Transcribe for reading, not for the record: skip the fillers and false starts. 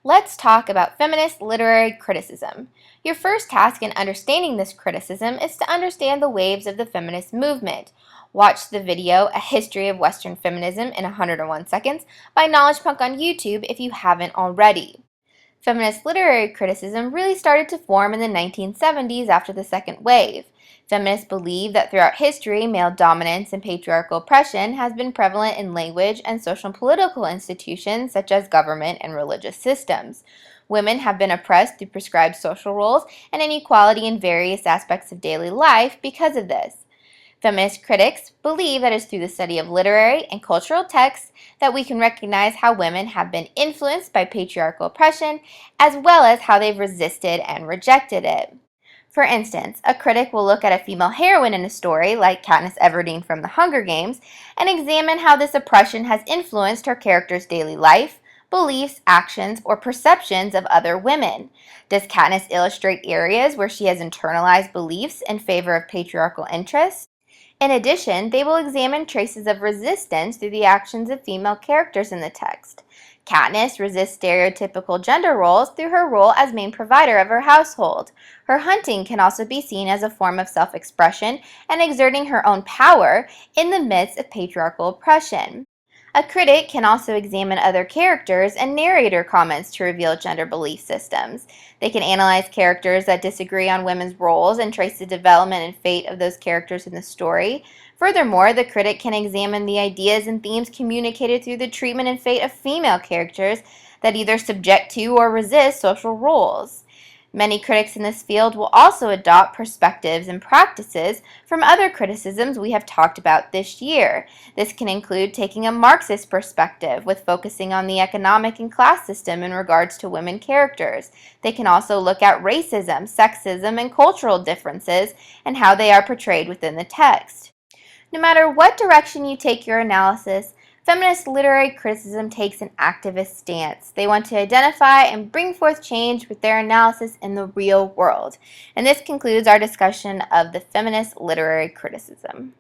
Let's talk about feminist literary criticism. Your first task in understanding this criticism is to understand the waves of the feminist movement. Watch the video, A History of Western Feminism in 101 Seconds by Knowledge Punk on YouTube if you haven't already. Feminist literary criticism really started to form in the 1970s after the second wave. Feminists believe that throughout history, male dominance and patriarchal oppression has been prevalent in language and social and political institutions such as government and religious systems. Women have been oppressed through prescribed social roles and inequality in various aspects of daily life because of this. Feminist critics believe that it's through the study of literary and cultural texts that we can recognize how women have been influenced by patriarchal oppression, as well as how they've resisted and rejected it. For instance, a critic will look at a female heroine in a story, like Katniss Everdeen from The Hunger Games, and examine how this oppression has influenced her character's daily life, beliefs, actions, or perceptions of other women. Does Katniss illustrate areas where she has internalized beliefs in favor of patriarchal interests? In addition, they will examine traces of resistance through the actions of female characters in the text. Katniss resists stereotypical gender roles through her role as main provider of her household. Her hunting can also be seen as a form of self-expression and exerting her own power in the midst of patriarchal oppression. A critic can also examine other characters and narrator comments to reveal gender belief systems. They can analyze characters that disagree on women's roles and trace the development and fate of those characters in the story. Furthermore, the critic can examine the ideas and themes communicated through the treatment and fate of female characters that either subject to or resist social roles. Many critics in this field will also adopt perspectives and practices from other criticisms we have talked about this year. This can include taking a Marxist perspective with focusing on the economic and class system in regards to women characters. They can also look at racism, sexism, and cultural differences and how they are portrayed within the text. No matter what direction you take your analysis, feminist literary criticism takes an activist stance. They want to identify and bring forth change with their analysis in the real world. And this concludes our discussion of the feminist literary criticism.